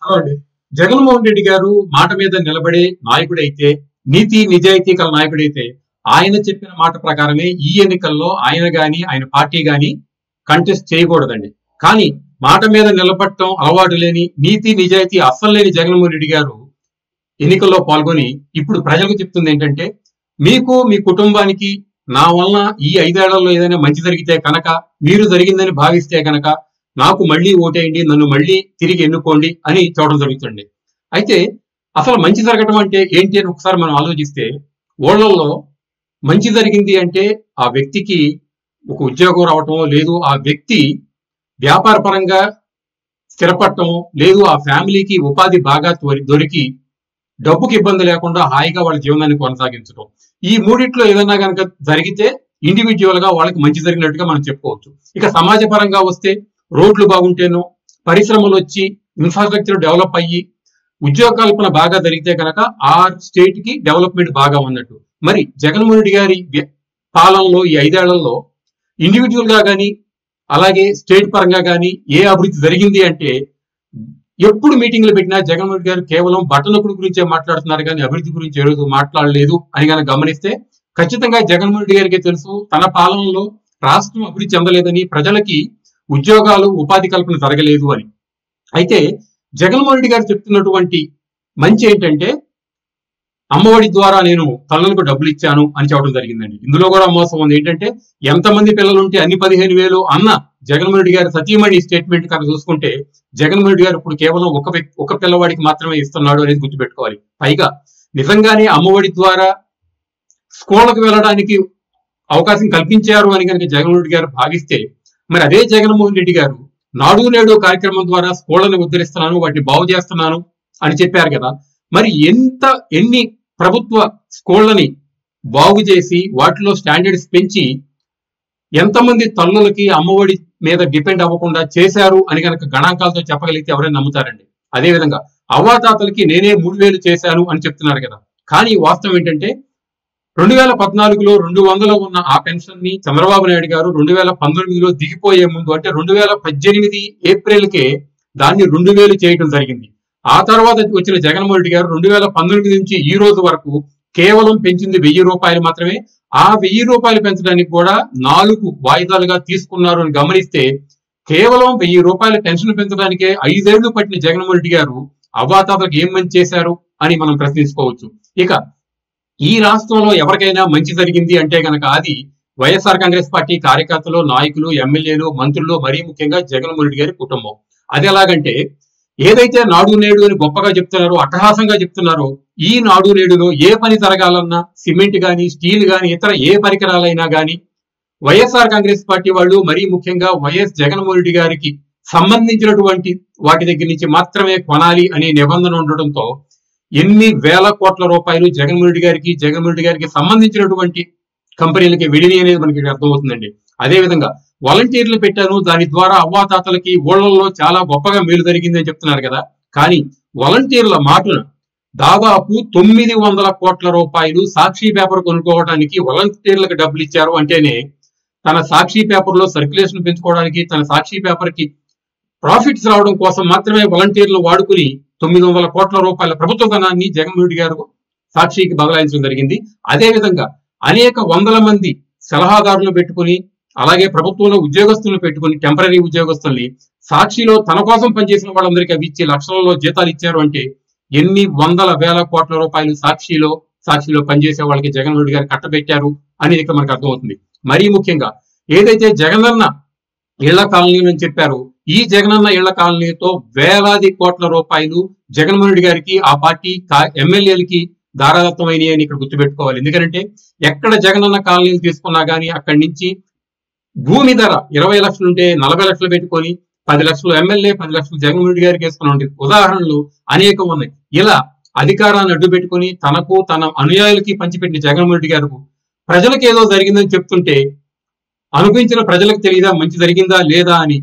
అవునండి. జగన్మోహన్ రెడ్డి గారు మాట మీద నిలబడే నాయకుడైతే, నీతి నిజాయితీ గల నాయకుడైతే, ఆయన చెప్పిన మాట ప్రకారమే ఈ ఎన్నికల్లో ఆయన గాని, ఆయన పార్టీ గాని కంటెస్ట్ చేయకూడదండి. కానీ మాట మీద నిలబడటం అలవాటు లేని, నీతి నిజాయితీ అస్సలు లేని జగన్మోహన్ రెడ్డి గారు ఎన్నికల్లో పాల్గొని ఇప్పుడు ప్రజలకు చెప్తుంది ఏంటంటే, మీకు మీ కుటుంబానికి నా వలన ఈ 5 ఏళ్లలో ఏదైనా మంచి జరిగితే కనుక, మీరు జరిగిందని భావిస్తే కనుక నాకు మళ్ళీ ఓటేయండి, నన్ను మళ్ళీ తిరిగి ఎన్నుకోండి అని చూడడం జరుగుతుంది. అయితే అసలు మంచి జరగటం అంటే ఏంటి అని ఒకసారి మనం ఆలోచిస్తే, ఊళ్ళల్లో మంచి జరిగింది అంటే ఆ వ్యక్తికి ఒక ఉద్యోగం రావటం, లేదు ఆ వ్యక్తి వ్యాపార పరంగా స్థిరపడటం, లేదు ఆ ఫ్యామిలీకి ఉపాధి బాగా దొరికి డబ్బుకి ఇబ్బంది లేకుండా హాయిగా వాళ్ళ జీవనాన్ని కొనసాగించడం. ఈ మూడిట్లో ఏదైనా కనుక జరిగితే ఇండివిజువల్ గా వాళ్ళకి మంచి జరిగినట్టుగా మనం చెప్పుకోవచ్చు. ఇక సమాజ పరంగా వస్తే రోడ్లు బాగుంటేనో, పరిశ్రమలు వచ్చి ఇన్ఫ్రాస్ట్రక్చర్ డెవలప్ అయ్యి ఉద్యోగ కల్పన బాగా జరిగితే కనుక ఆ స్టేట్ కి డెవలప్మెంట్ బాగా ఉన్నట్టు. మరి జగన్మోహన్ రెడ్డి గారి పాలనలో ఈ 5 ఏళ్లలో ఇండివిజువల్ గా కానీ, అలాగే స్టేట్ పరంగా కానీ ఏ అభివృద్ధి జరిగింది అంటే, ఎప్పుడు మీటింగ్లు పెట్టినా జగన్మోహన్ రెడ్డి గారు కేవలం బట్టనొక్కుడు గురించే మాట్లాడుతున్నారు కానీ అభివృద్ధి గురించి ఏ రోజు మాట్లాడలేదు అని కనుక గమనిస్తే, ఖచ్చితంగా జగన్మోహన్ రెడ్డి గారికి తెలుసు తన పాలనలో రాష్ట్రం అభివృద్ధి చెందలేదని, ప్రజలకి ఉద్యోగాలు ఉపాధి కల్పన జరగలేదు అని. అయితే జగన్మోహన్ రెడ్డి గారు చెప్తున్నటువంటి మంచి ఏంటంటే, అమ్మఒడి ద్వారా నేను తల్లులకు డబ్బులు ఇచ్చాను అని చెప్పడం జరిగిందండి. ఇందులో కూడా మోసం ఉంది. ఏంటంటే, ఎంతమంది పిల్లలు ఉంటే అన్ని 15,000 అన్న జగన్మోహన్ రెడ్డి గారి సతీమణి స్టేట్మెంట్ కనుక చూసుకుంటే, జగన్మోహన్ రెడ్డి గారు ఇప్పుడు కేవలం ఒక పిల్లవాడికి మాత్రమే ఇస్తున్నాడు అనేది గుర్తుపెట్టుకోవాలి. పైగా నిజంగానే అమ్మఒడి ద్వారా స్కూళ్ళకు వెళ్ళడానికి అవకాశం కల్పించారు అని కనుక జగన్మోహన్ రెడ్డి గారు భావిస్తే, మరి అదే జగన్మోహన్ రెడ్డి గారు నాడు నేడు కార్యక్రమం ద్వారా స్కూళ్ళని ఉద్ధరిస్తున్నాను, వాటిని బాగు చేస్తున్నాను అని చెప్పారు కదా. మరి ఎన్ని ప్రభుత్వ స్కూళ్ళని బాగు చేసి వాటిలో స్టాండర్డ్స్ పెంచి ఎంతమంది తల్లులకి అమ్మఒడి మీద డిపెండ్ అవ్వకుండా చేశారు అని కనుక గణాంకాలతో చెప్పగలిగితే ఎవరైనా నమ్ముతారండి. అదేవిధంగా అవ్వాతాతలకి నేనే 3,000 చేశాను అని చెప్తున్నారు కదా. కానీ వాస్తవం ఏంటంటే, 2014లో 200 ఉన్న ఆ పెన్షన్ ని చంద్రబాబు నాయుడు గారు 2019లో దిగిపోయే ముందు, అంటే 2018 ఏప్రిల్కే దాన్ని 2,000 చేయడం జరిగింది. ఆ తర్వాత వచ్చిన జగన్మోహన్ రెడ్డి గారు 2019 నుంచి ఈ రోజు వరకు కేవలం పెంచింది 1,000 రూపాయలు మాత్రమే. ఆ 1,000 రూపాయలు పెంచడానికి కూడా 4 వాయిదాలుగా తీసుకున్నారు అని గమనిస్తే, కేవలం 1,000 రూపాయల పెన్షన్ పెంచడానికే 5 ఏళ్లు పట్టిన జగన్మోహన్ రెడ్డి గారు అవ్వాతాతలకు ఏం మంచి చేశారు అని మనం ప్రశ్నించుకోవచ్చు. ఇక ఈ రాష్ట్రంలో ఎవరికైనా మంచి జరిగింది అంటే గనక అది వైఎస్ఆర్ కాంగ్రెస్ పార్టీ కార్యకర్తలు, నాయకులు, ఎమ్మెల్యేలు, మంత్రులు, మరీ ముఖ్యంగా జగన్మోహన్ రెడ్డి గారి కుటుంబం. అది ఎలాగంటే, ఏదైతే నాడు నేడు అని గొప్పగా చెప్తున్నారో, అట్టహాసంగా చెప్తున్నారో, ఈ నాడు నేడులో ఏ పని జరగాలన్నా సిమెంట్ గాని, స్టీల్ గాని, ఇతర ఏ పరికరాలైనా గాని వైఎస్ఆర్ కాంగ్రెస్ పార్టీ వాళ్ళు, మరీ ముఖ్యంగా వైఎస్ జగన్మోహన్ రెడ్డి గారికి సంబంధించినటువంటి వాటి దగ్గర నుంచి మాత్రమే కొనాలి అనే నిబంధన ఉండడంతో ఎన్ని వేల కోట్ల రూపాయలు జగన్మోహన్ రెడ్డి గారికి సంబంధించినటువంటి కంపెనీలకి విడిని అనేది మనకి అర్థమవుతుందండి. అదేవిధంగా వాలంటీర్లు పెట్టాను, దాని ద్వారా అవ్వాతాతలకి ఊళ్ళల్లో చాలా గొప్పగా మేలు జరిగింది అని చెప్తున్నారు కదా. కానీ వాలంటీర్ల మాటన దాదాపు 900 కోట్ల రూపాయలు సాక్షి పేపర్ కొనుక్కోవడానికి వాలంటీర్లకు డబ్బులు ఇచ్చారు అంటేనే, తన సాక్షి పేపర్ లో సర్క్యులేషన్ పెంచుకోవడానికి, తన సాక్షి పేపర్ కి ప్రాఫిట్స్ రావడం కోసం మాత్రమే వాలంటీర్లు వాడుకుని 900 కోట్ల రూపాయల ప్రభుత్వ ధనాన్ని జగన్మోహన్ రెడ్డి గారు సాక్షికి బదలాయించడం జరిగింది. అదేవిధంగా అనేక వందల మంది సలహాదారులను పెట్టుకుని, అలాగే ప్రభుత్వంలో ఉద్యోగస్తులను పెట్టుకుని, టెంపరీ ఉద్యోగస్తుల్ని సాక్షిలో తన కోసం పనిచేసిన వాళ్ళందరికీ అవి ఇచ్చి లక్షలలో జీతాలు ఇచ్చారు అంటే, ఎన్ని వందల వేల కోట్ల రూపాయలు సాక్షిలో పనిచేసే వాళ్ళకి జగన్మోహన్ రెడ్డి గారు కట్టబెట్టారు అనేది ఇక్కడ మనకు అర్థమవుతుంది. మరీ ముఖ్యంగా ఏదైతే జగనన్న ఇళ్ల కాలనీలు అని చెప్పారో, ఈ జగనన్న ఇళ్ల కాలనీతో వేలాది కోట్ల రూపాయలు జగన్మోహన్ రెడ్డి గారికి, ఆ పార్టీ ఎమ్మెల్యేలకి దారాదత్తమైనవి అని ఇక్కడ గుర్తుపెట్టుకోవాలి. ఎందుకంటే ఎక్కడ జగనన్న కాలనీలు తీసుకున్నా గానీ అక్కడి నుంచి భూమి ధర 20 లక్షలు ఉంటే 40 లక్షలు పెట్టుకొని 10 లక్షలు ఎమ్మెల్యే, 10 లక్షలు జగన్మోహన్ రెడ్డి గారికి వేసుకున్న ఉదాహరణలు అనేకం ఉన్నాయి. ఇలా అధికారాన్ని అడ్డు పెట్టుకుని తనకు, తన అనుయాయులకి పంచిపెట్టిన జగన్మోహన్ రెడ్డి గారు ప్రజలకు ఏదో జరిగిందని చెప్తుంటే, అనుభవించిన ప్రజలకు తెలియదా మంచి జరిగిందా లేదా అని